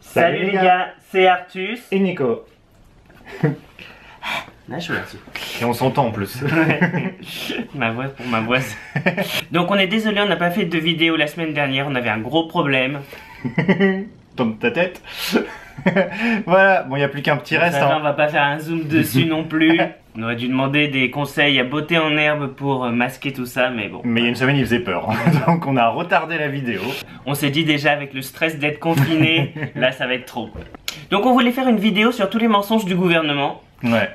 Salut les gars, c'est Artus et Nico. Là, je suis là-dessus. Et on s'entend en plus. Ma voix pour ma voix. Donc on est désolé, on n'a pas fait de vidéo la semaine dernière, on avait un gros problème. Dans ta tête. Voilà, bon il n'y a plus qu'un petit reste. On va pas faire un zoom dessus non plus. On aurait dû demander des conseils à Beauté en Herbe pour masquer tout ça, mais bon. Mais il y a une semaine il faisait peur, donc on a retardé la vidéo. On s'est dit déjà avec le stress d'être confiné, là ça va être trop. Donc on voulait faire une vidéo sur tous les mensonges du gouvernement. Ouais.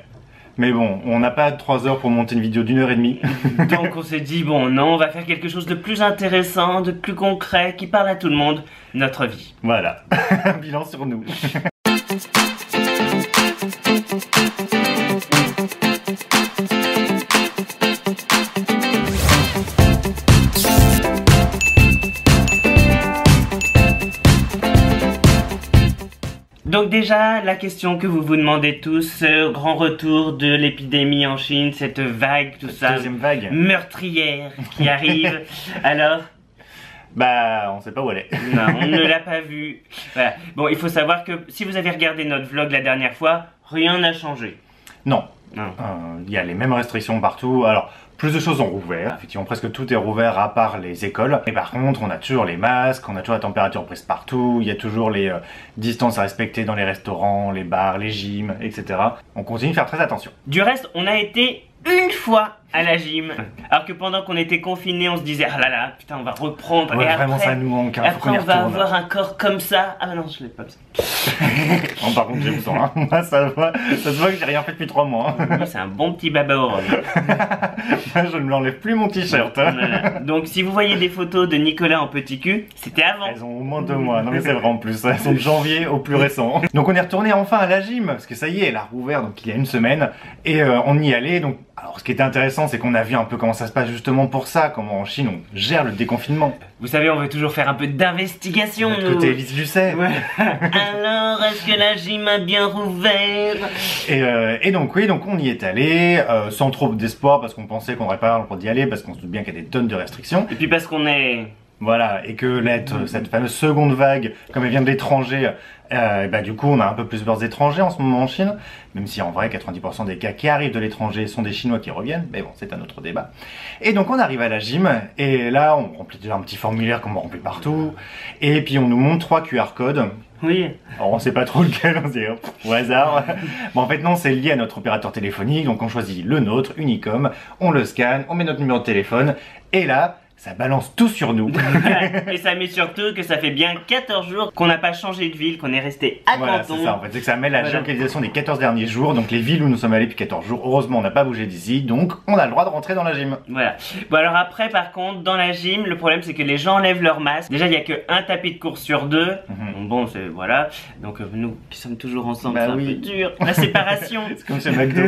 Mais bon, on n'a pas 3 heures pour monter une vidéo d'1h30. Donc on s'est dit, bon non, on va faire quelque chose de plus intéressant, de plus concret, qui parle à tout le monde, notre vie. Voilà, un bilan sur nous. Donc déjà, la question que vous vous demandez tous, ce grand retour de l'épidémie en Chine, cette vague, tout ça, deuxième vague meurtrière qui arrive, alors... Bah, on sait pas où elle est. Non, on ne l'a pas vue. Voilà. Bon, il faut savoir que si vous avez regardé notre vlog la dernière fois, rien n'a changé. Non. Non. Il y a les mêmes restrictions partout. Alors, plus de choses ont rouvert. Effectivement, presque tout est rouvert à part les écoles. Et par contre, on a toujours les masques, on a toujours la température prise partout. Il y a toujours les distances à respecter dans les restaurants, les bars, les gyms, etc. On continue de faire très attention. Du reste, on a été une fois à la gym. Alors que pendant qu'on était confinés, on se disait, ah là là, putain, on va reprendre. Ouais, et vraiment, après, ça nous manque. Hein, après, on va avoir un corps comme ça. Ah non, je l'ai pas. Non, par contre, j'ai besoin. Hein. Moi, ça se voit que j'ai rien fait depuis 3 mois. Hein. Oui, c'est un bon petit baba au rhum. Moi, je ne me l'enlève plus mon t-shirt. Hein. Voilà. Donc, si vous voyez des photos de Nicolas en petit cul, c'était avant. Elles ont au moins 2 mois. Non, mais c'est vrai en plus. Elles sont de janvier au plus récent. Donc, on est retourné enfin à la gym. Parce que ça y est, elle a rouvert donc il y a une semaine. Et on y allait. Donc, alors, ce qui était intéressant, c'est qu'on a vu un peu comment ça se passe justement pour ça. Comment en Chine, on gère le déconfinement. Vous savez, on veut toujours faire un peu d'investigation. Notre côté Élise Lucet. Ouais. Alors, est-ce que la gym a bien rouvert? Et donc oui, donc on y est allé sans trop d'espoir parce qu'on pensait qu'on n'aurait pas le droit d'y aller parce qu'on se doute bien qu'il y a des tonnes de restrictions. Et puis parce qu'on est... Voilà, et que cette fameuse seconde vague, comme elle vient de l'étranger, bah du coup on a un peu plus peur des étrangers en ce moment en Chine, même si en vrai 90% des cas qui arrivent de l'étranger sont des Chinois qui reviennent, mais bon c'est un autre débat. Et donc on arrive à la gym, et là on remplit déjà un petit formulaire comme on remplit partout, et puis on nous montre 3 QR codes. Oui. Alors on sait pas trop lequel, on se dit au hasard. Bon en fait non, c'est lié à notre opérateur téléphonique, donc on choisit le nôtre, Unicom, on le scanne, on met notre numéro de téléphone, et là... ça balance tout sur nous. Et ça met surtout que ça fait bien 14 jours qu'on n'a pas changé de ville, qu'on est resté à voilà, Canton. C'est ça, en fait, c'est que ça met la géolocalisation des 14 derniers jours, donc les villes où nous sommes allés depuis 14 jours. Heureusement, on n'a pas bougé d'ici, donc on a le droit de rentrer dans la gym. Voilà. Bon alors après, par contre, dans la gym, le problème c'est que les gens enlèvent leur masque. Déjà, il n'y a qu'un tapis de course sur 2. Donc bon, c'est voilà. Donc nous qui sommes toujours ensemble, bah c'est un peu dur. La séparation. C'est comme chez McDo.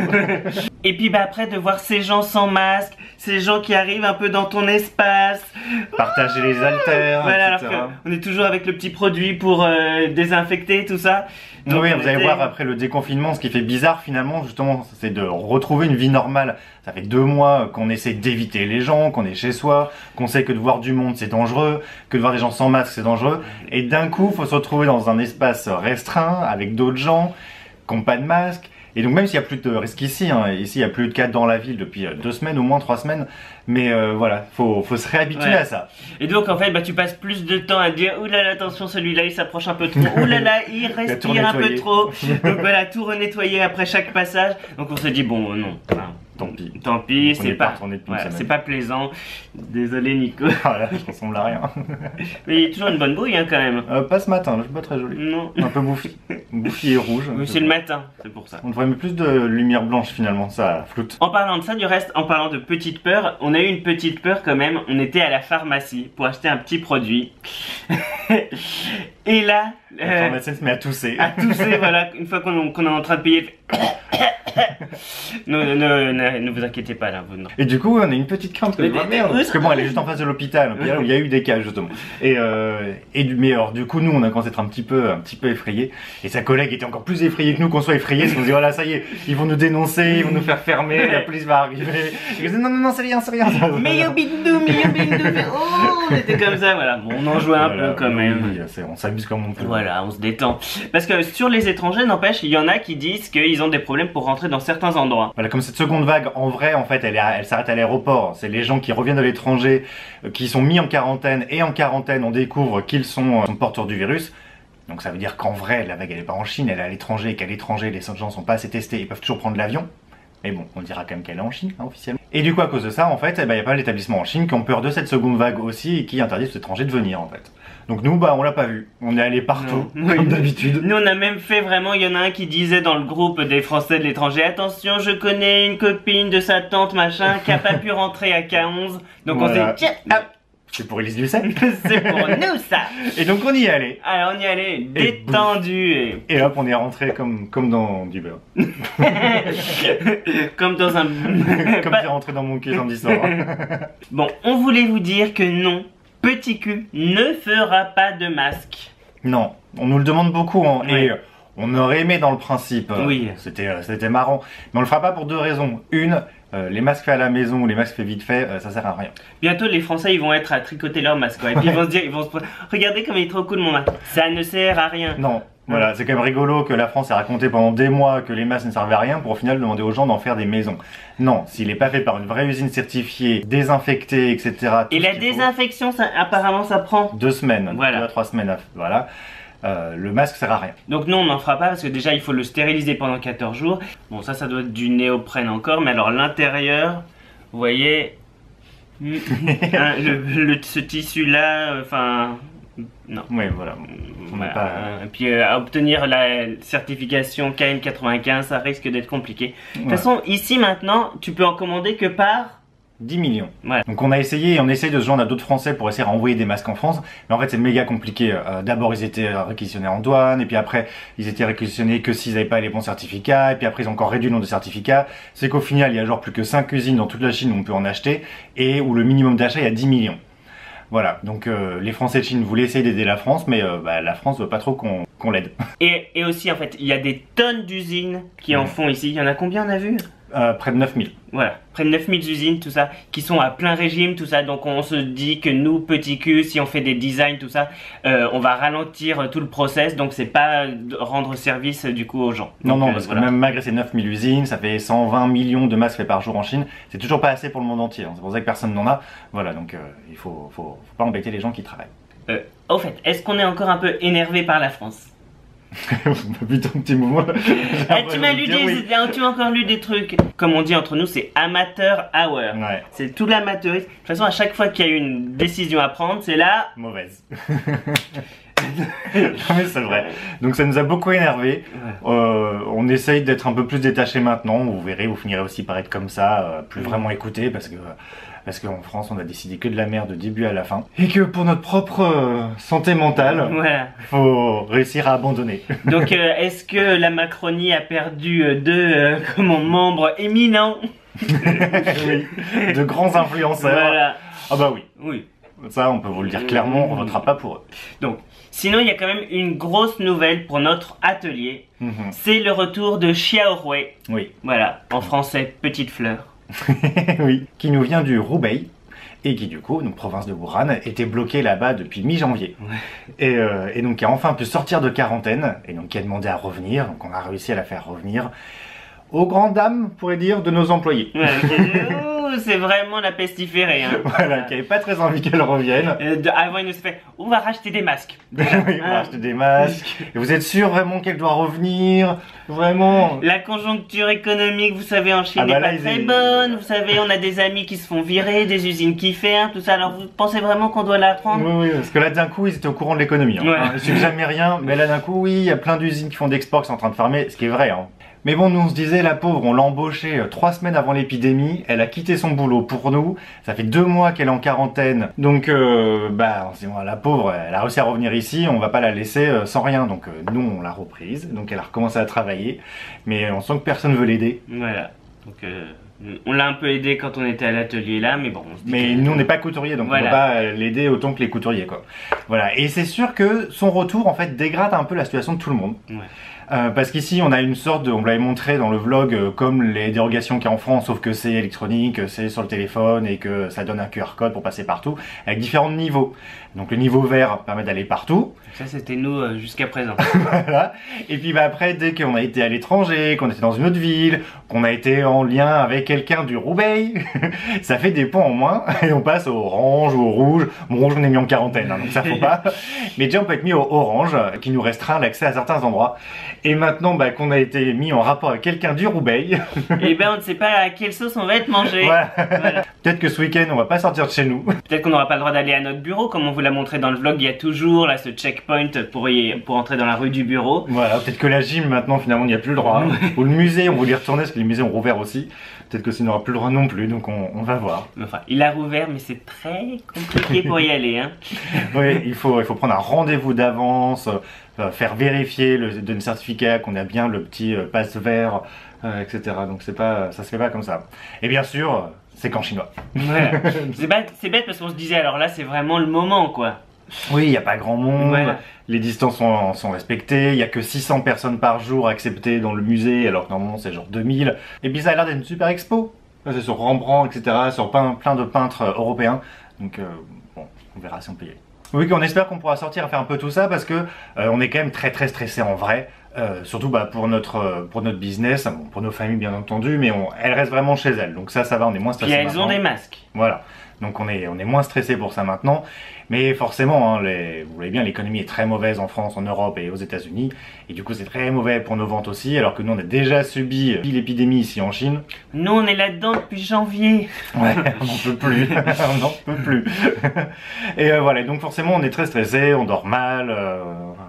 Et puis bah après, de voir ces gens sans masque, ces gens qui arrivent un peu dans ton espace. Partager les haltères, voilà, etc. alors qu'on est toujours avec le petit produit pour désinfecter tout ça. Donc, oui, vous allez voir après le déconfinement, ce qui fait bizarre finalement, justement, c'est de retrouver une vie normale. Ça fait 2 mois qu'on essaie d'éviter les gens, qu'on est chez soi, qu'on sait que de voir du monde c'est dangereux, que de voir des gens sans masque c'est dangereux. Et d'un coup, il faut se retrouver dans un espace restreint, avec d'autres gens, qui n'ont pas de masque. Et donc même s'il n'y a plus de risque ici, hein, ici il n'y a plus de cas dans la ville depuis 2 semaines, au moins 3 semaines, mais voilà, faut se réhabituer à ça. Et donc en fait, bah, tu passes plus de temps à dire oulala, attention, celui-là il s'approche un peu trop, oulala, il respire un peu trop. Donc voilà, tout renettoyer après chaque passage. Donc on se dit bon, non, enfin, tant pis, c'est pas, voilà, c'est pas plaisant. Désolé Nico. Voilà, je ressemble à rien. Mais il y a toujours une bonne bouille hein, quand même. Pas ce matin, je suis pas très joli. Non. Un peu bouffi. Bouffi et rouge. Mais c'est le matin, c'est pour ça. On devrait mettre plus de lumière blanche finalement, ça floute. En parlant de ça, du reste, en parlant de petite peur, on a eu une petite peur quand même. On était à la pharmacie pour acheter un petit produit. Et là... La pharmacienne se met à tousser. À tousser, voilà. Une fois qu'on est en train de payer... Non, Ouais, ne vous inquiétez pas là, vous non. Et du coup, on a une petite crainte que merde, parce que bon, elle est juste en face de l'hôpital où il y a eu des cas justement. Mais alors, du coup, nous, on a commencé à être un petit peu effrayés. Et sa collègue était encore plus effrayée que nous, qu'on soit effrayés, parce qu'on se dit voilà, ça y est, ils vont nous dénoncer, ils vont nous faire fermer, la police va arriver. Et je dis non, c'est rien. Mais bindou, oh, on était comme ça, voilà. Bon, on en jouait un peu quand même. Oui, on s'amuse comme on peut. Voilà, on se détend. Parce que sur les étrangers, n'empêche, il y en a qui disent qu'ils ont des problèmes pour rentrer dans certains endroits. Voilà, comme cette seconde vague, en vrai, en fait, elle s'arrête à l'aéroport. C'est les gens qui reviennent de l'étranger, qui sont mis en quarantaine, et en quarantaine, on découvre qu'ils sont porteurs du virus. Donc ça veut dire qu'en vrai, la vague, elle est pas en Chine, elle est à l'étranger, et qu'à l'étranger, les gens sont pas assez testés, ils peuvent toujours prendre l'avion. Mais bon, on dira quand même qu'elle est en Chine, hein, officiellement. Et du coup, à cause de ça, en fait, il y a pas mal d'établissements en Chine qui ont peur de cette seconde vague aussi, et qui interdisent aux étrangers de venir, en fait. Donc nous, on l'a pas vu. On est allé partout, comme d'habitude. Nous, on a même fait vraiment, il y en a un qui disait dans le groupe des Français de l'étranger, attention, je connais une copine de sa tante, machin, qui a pas pu rentrer à K11. Donc voilà. On s'est dit, tiens, hop, c'est pour Élise Lucet. c'est pour nous ça. Et donc on y est allé. Alors on y allait, détendu. Et hop, on est rentré comme dans du beurre. Comme dans un... Comme t'es rentré dans mon cul samedi soir. Bon, on voulait vous dire que non, Petit Cul ne fera pas de masque. Non, on nous le demande beaucoup, hein, Oui. et on aurait aimé dans le principe. Oui. C'était marrant. Mais on le fera pas pour deux raisons. Une, les masques faits à la maison ou les masques faits vite fait, ça sert à rien. Bientôt les Français ils vont être à tricoter leur masque, quoi. Et puis ils vont se dire, regardez comme il est trop cool mon masque. Ça ne sert à rien. Non. Voilà, c'est quand même rigolo que la France ait raconté pendant des mois que les masques ne servaient à rien pour au final demander aux gens d'en faire des maisons. Non, s'il n'est pas fait par une vraie usine certifiée, désinfectée, etc. Et la désinfection, apparemment ça prend 2 semaines, voilà. 2 à 3 semaines, voilà. Le masque sert à rien. Donc non, on n'en fera pas parce que déjà il faut le stériliser pendant 14 jours. Bon, ça doit être du néoprène encore, mais alors l'intérieur, vous voyez, ce tissu là, enfin... Non. Oui, voilà. Et puis à obtenir la certification KN95, ça risque d'être compliqué. De toute façon, ici maintenant, tu peux en commander que par 10 millions. Ouais. Donc on a essayé, on essaye de se joindre à d'autres Français pour essayer d'envoyer des masques en France, mais en fait c'est méga compliqué. D'abord ils étaient réquisitionnés en douane, et puis après ils étaient réquisitionnés que s'ils n'avaient pas les bons certificats, et puis après ils ont encore réduit le nombre de certificats. C'est qu'au final il y a genre plus que 5 usines dans toute la Chine où on peut en acheter, et où le minimum d'achat est à 10 millions. Voilà, donc les Français de Chine voulaient essayer d'aider la France, mais la France veut pas trop qu'on l'aide. Et aussi en fait, il y a des tonnes d'usines qui en font ici. Il y en a combien on a vu Près de 9000. Voilà, près de 9000 usines, tout ça, qui sont à plein régime, tout ça. Donc on se dit que nous, Petit Cul, si on fait des designs, tout ça, on va ralentir tout le process. Donc c'est pas rendre service du coup aux gens. Non, donc, non, parce que même malgré ces 9000 usines, ça fait 120 millions de masques faits par jour en Chine. C'est toujours pas assez pour le monde entier. Hein. C'est pour ça que personne n'en a. Voilà, donc il faut pas embêter les gens qui travaillent. Au fait, est-ce qu'on est encore un peu énervé par la France? Putain, petit mouvement. Tu m'as encore lu des trucs. Comme on dit entre nous, c'est amateur hour. Ouais. C'est tout l'amateurisme. De toute façon, à chaque fois qu'il y a une décision à prendre, c'est là. Mauvaise. Non mais c'est vrai. Donc ça nous a beaucoup énervé. On essaye d'être un peu plus détaché maintenant. Vous verrez, vous finirez aussi par être comme ça, plus vraiment écouté parce qu'en France on a décidé que de la merde de début à la fin. Et que pour notre propre santé mentale, Voilà. faut réussir à abandonner. Donc est-ce que la Macronie a perdu deux membres éminents? Oui, de grands influenceurs. Voilà. Ah bah oui. Oui. Ça on peut vous le dire clairement, on votera pas pour eux. Donc, sinon il y a quand même une grosse nouvelle pour notre atelier. C'est le retour de Xiaohui. Oui. Voilà, en français, petite fleur. Oui, qui nous vient du Hubei et qui du coup, donc province de Wuhan, était bloqué là-bas depuis mi-janvier. Ouais. Et donc qui a enfin pu sortir de quarantaine et donc qui a demandé à revenir. Donc on a réussi à la faire revenir aux grandes dames, on pourrait dire, de nos employés. Ouais, c'est vraiment la pestiférée. Hein. Voilà, qui n'avait pas très envie qu'elle revienne. Avant, il nous fait on va racheter des masques. Oui, on va acheter des masques. Et vous êtes sûr vraiment qu'elle doit revenir? Vraiment? La conjoncture économique, vous savez, en Chine n'est pas très bonne. Vous savez, on a des amis qui se font virer, des usines qui ferment, tout ça. Alors vous pensez vraiment qu'on doit la prendre? Oui, parce que là d'un coup, ils étaient au courant de l'économie. Hein. Ouais. Ils ne suivent jamais rien, mais là d'un coup, oui, il y a plein d'usines qui font d'export qui sont en train de fermer, ce qui est vrai. Hein. Mais bon, nous on se disait, la pauvre, on l'a embauchée 3 semaines avant l'épidémie, elle a quitté son boulot pour nous, ça fait 2 mois qu'elle est en quarantaine, donc on se dit, la pauvre, elle a réussi à revenir ici, on va pas la laisser sans rien, donc nous on l'a reprise, donc elle a recommencé à travailler, mais on sent que personne veut l'aider. Voilà, donc On l'a un peu aidé quand on était à l'atelier là, mais bon. Mais nous on n'est pas couturier, donc voilà. on peut pas l'aider autant que les couturiers, quoi. Voilà. Et c'est sûr que son retour en fait dégrade un peu la situation de tout le monde. Ouais. Parce qu'ici on a une sorte de, on l'avait montré dans le vlog, comme les dérogations qu'il y a en France, sauf que c'est électronique, c'est sur le téléphone et que ça donne un QR code pour passer partout, avec différents niveaux. Donc le niveau vert permet d'aller partout. Ça c'était nous jusqu'à présent. Voilà. Et puis bah, après, dès qu'on a été à l'étranger, qu'on était dans une autre ville, qu'on a été en lien avec quelqu'un du Roubaix, ça fait des points en moins et on passe au orange ou au rouge. Bon, rouge on est mis en quarantaine, hein, donc ça faut pas. Mais déjà on peut être mis au orange, qui nous restreint l'accès à certains endroits. Et maintenant bah, qu'on a été mis en rapport avec quelqu'un du Roubaix, et ben on ne sait pas à quelle sauce on va être mangé. voilà. Voilà. Peut-être que ce week-end on va pas sortir de chez nous. Peut-être qu'on n'aura pas le droit d'aller à notre bureau, comme on vous l'a montré dans le vlog, il y a toujours là ce checkpoint pour entrer dans la rue du bureau. Voilà, peut-être que la gym maintenant finalement il n'y a plus le droit. Ou le musée, on voulait y retourner parce que les musées ont rouvert aussi. Peut-être que ça n'aura plus le droit non plus, donc on va voir. Enfin, il a rouvert, mais c'est très compliqué pour y aller. Hein. Oui, il faut prendre un rendez-vous d'avance, faire vérifier le certificat qu'on a bien le petit passe vert, etc. Donc c'est pas, ça se fait pas comme ça. Et bien sûr, c'est qu'en chinois. Voilà. C'est bête parce qu'on se disait, alors là c'est vraiment le moment quoi. Oui, il n'y a pas grand monde, voilà. Les distances sont respectées, il n'y a que 600 personnes par jour acceptées dans le musée, alors que normalement c'est genre 2000. Et puis ça a l'air d'être une super expo. C'est sur Rembrandt, etc., sur plein de peintres européens. Donc bon, on verra si on peut y aller. Oui, on espère qu'on pourra sortir à faire un peu tout ça parce que on est quand même très stressé en vrai. Surtout bah, pour notre business, bon, pour nos familles bien entendu, mais elles restent vraiment chez elles. Donc ça va, on est moins stressé. Et elles ont des masques. Voilà. Donc on est moins stressé pour ça maintenant. Mais forcément, hein, vous voyez bien, l'économie est très mauvaise en France, en Europe et aux États-Unis. Et du coup, c'est très mauvais pour nos ventes aussi, alors que nous, on a déjà subi l'épidémie ici en Chine. Nous, on est là-dedans depuis janvier. Ouais, on n'en peut plus. On n'en peut plus. Et voilà, donc forcément, on est très stressé, on dort mal.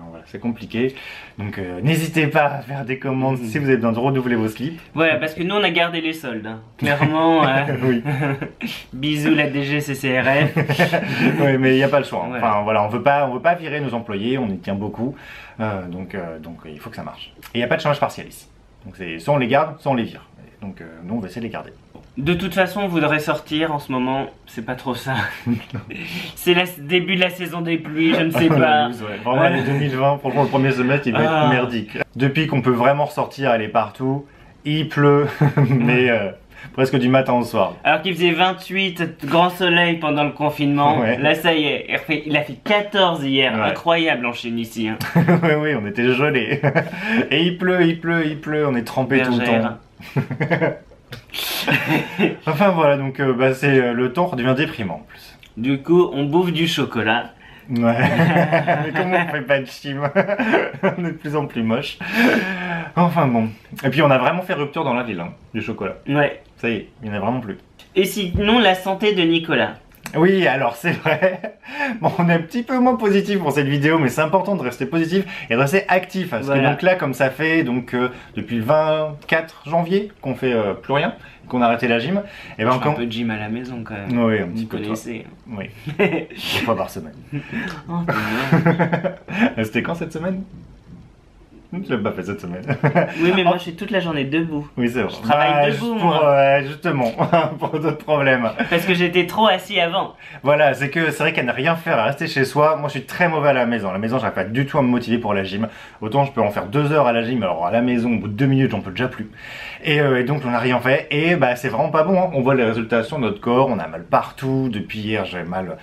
Voilà, c'est compliqué. Donc n'hésitez pas à faire des commandes si vous avez besoin de renouveler vos slips. Voilà, parce que nous on a gardé les soldes. Hein. Clairement, oui. Bisous la DGCCRF. Oui, mais il n'y a pas le choix. Ouais. Enfin voilà, on veut pas virer nos employés, on y tient beaucoup. Donc il faut que ça marche. Et il n'y a pas de chômage partiel ici. Donc c'est soit on les garde, soit on les vire. Donc nous on va essayer de les garder. De toute façon, on voudrait sortir en ce moment, c'est pas trop ça. C'est le début de la saison des pluies, je ne sais pas. Ouais. Vraiment, l'année 2020, franchement, le premier semestre, il va être merdique. Depuis qu'on peut vraiment ressortir, aller partout, il pleut, mais presque du matin au soir. Alors qu'il faisait 28, grand soleil pendant le confinement, Ouais. là ça y est, il a fait 14 hier, Ouais. Incroyable en Chine ici. Hein. Oui, on était gelés. Et il pleut, on est trempés tout le Bergère. temps. Enfin voilà, donc c'est le temps redevient déprimant en plus. Du coup, on bouffe du chocolat. Ouais. Mais comment on fait pas de chim? On est de plus en plus moche. Enfin bon. Et puis on a vraiment fait rupture dans la ville, hein, du chocolat. Ouais. Ça y est, il n'y en a vraiment plus. Et sinon, la santé de Nicolas. Oui, alors c'est vrai. Bon, on est un petit peu moins positif pour cette vidéo, mais c'est important de rester positif et de rester actif. Parce que donc là, comme ça fait donc depuis le 24 janvier qu'on fait plus rien, qu'on a arrêté la gym, et ben un peu de gym à la maison quand même. Oui, un petit Vous peu. connaissez. Oui. 2 fois par semaine. Oh, c'est bien. C'était quand cette semaine? Je l'ai pas fait cette semaine. Oui, mais moi je suis toute la journée debout. Oui, c'est vrai. Je travaille debout, moi. Justement, pour d'autres problèmes. Parce que j'étais trop assis avant. Voilà, c'est vrai qu'à ne rien faire, à rester chez soi, moi je suis très mauvais à la maison. À la maison, j'arrive pas du tout à me motiver pour la gym. Autant je peux en faire 2 heures à la gym, alors à la maison, au bout de 2 minutes, j'en peux déjà plus. Et donc on n'a rien fait, et bah c'est vraiment pas bon. Hein. On voit les résultats sur notre corps, on a mal partout. Depuis hier, j'ai mal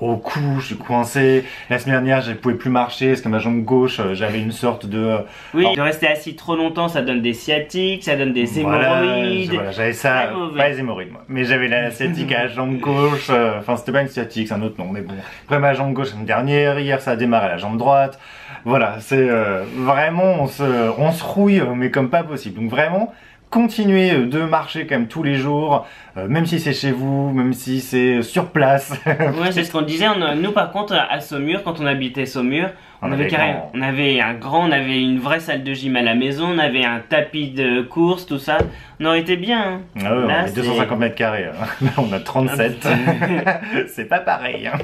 au cou, je suis coincé. La semaine dernière, je pouvais plus marcher parce que ma jambe gauche, j'avais une sorte de... Oui, de rester assis trop longtemps, ça donne des sciatiques, ça donne des hémorroïdes. Voilà, j'avais ça, pas les hémorroïdes moi. Mais j'avais la sciatique à la jambe gauche, enfin c'était pas une sciatique, c'est un autre nom, mais bon. Après ma jambe gauche la semaine dernière, hier ça a démarré à la jambe droite. Voilà, c'est vraiment, on se rouille, mais comme pas possible. Donc vraiment, continuez de marcher quand même tous les jours, même si c'est chez vous, même si c'est sur place. Ouais, c'est ce qu'on disait. Nous, par contre, à Saumur, quand on habitait Saumur, On avait on avait une vraie salle de gym à la maison, on avait un tapis de course, tout ça. On aurait été bien. Hein. Ah ouais, on avait 250 mètres carrés. Là, on a 37. C'est pas pareil. Hein.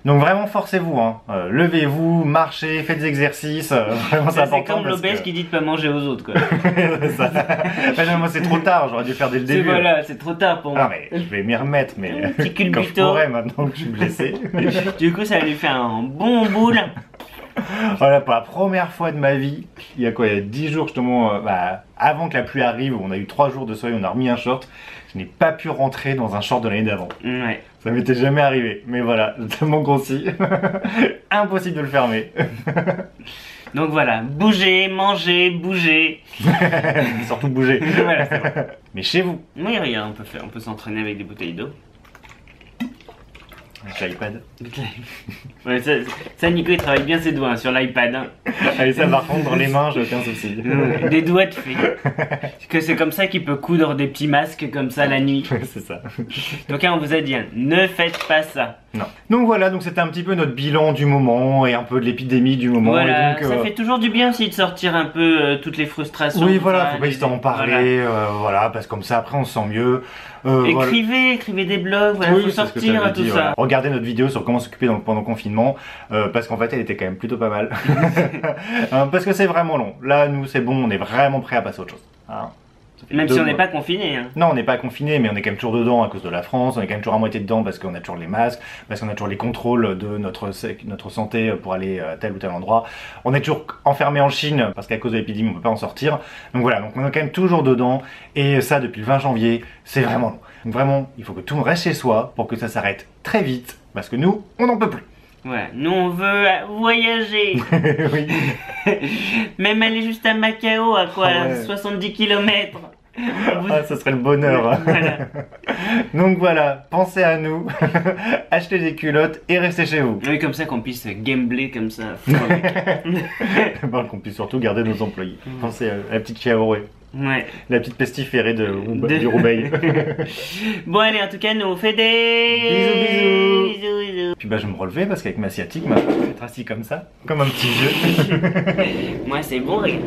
Donc vraiment, forcez-vous. Hein. Levez-vous, marchez, faites des exercices. Vraiment, c'est important. C'est comme l'obèse qui dit de pas manger aux autres, quoi. Non, moi, c'est trop tard. J'aurais dû faire dès le début. Voilà, c'est trop tard pour moi. Ah, mais je vais m'y remettre, mais petit quand je pourrais, maintenant que je suis blessé. Du coup, ça va lui faire un bon boule. Voilà, pour la première fois de ma vie, il y a 10 jours justement, avant que la pluie arrive, on a eu 3 jours de soleil, on a remis un short, je n'ai pas pu rentrer dans un short de l'année d'avant. Ouais. Ça m'était jamais arrivé, mais voilà, j'ai tellement grossi, impossible de le fermer. Donc voilà, bouger, manger, bouger. Surtout bouger. Voilà, c'est bon. Mais chez vous. Oui, regarde, on peut s'entraîner avec des bouteilles d'eau. Avec l'iPad. Ouais, ça, Nico, il travaille bien ses doigts hein, sur l'iPad. Hein. Allez, ça par contre, dans les mains, j'ai aucun souci. Des doigts de fée. Que c'est comme ça qu'il peut coudre des petits masques comme ça la nuit. C'est ça. Donc hein, on vous a dit, hein, ne faites pas ça. Non. Donc voilà, donc c'était un petit peu notre bilan du moment et un peu de l'épidémie du moment. Voilà, et donc, ça fait toujours du bien aussi de sortir un peu toutes les frustrations. Oui, voilà, faut pas hésiter à en parler, voilà, parce que comme ça après on se sent mieux. Écrivez des blogs, voilà, oui, faut sortir tout ça. Voilà. Regardez notre vidéo sur comment s'occuper pendant le confinement, parce qu'en fait elle était quand même plutôt pas mal. Parce que c'est vraiment long. Là, nous c'est bon, on est vraiment prêt à passer à autre chose. Hein. Même si on n'est pas confiné. Hein. Non, on n'est pas confiné, mais on est quand même toujours dedans à cause de la France, on est quand même toujours à moitié dedans parce qu'on a toujours les masques, parce qu'on a toujours les contrôles de notre santé pour aller à tel ou tel endroit. On est toujours enfermé en Chine parce qu'à cause de l'épidémie, on ne peut pas en sortir. Donc voilà, donc on est quand même toujours dedans, et ça depuis le 20 janvier, c'est vraiment long. Donc vraiment, il faut que tout le monde reste chez soi pour que ça s'arrête très vite, parce que nous, on n'en peut plus. Ouais, nous on veut voyager. Oui. Même aller juste à Macao, à quoi, 70 km. Ah, ça serait le bonheur. Hein. Voilà. Donc voilà, pensez à nous, achetez des culottes et restez chez vous. Oui, comme ça qu'on puisse gambler comme ça. Bon, qu'on puisse surtout garder nos employés. Pensez à la petite Chiaoré. Ouais. La petite pestiférée du Roubaix. Bon allez, en tout cas, nous on fait des bisous. Puis je vais me relever parce qu'avec ma sciatique, je vais être assis comme ça, comme un petit vieux. Moi c'est bon, regarde.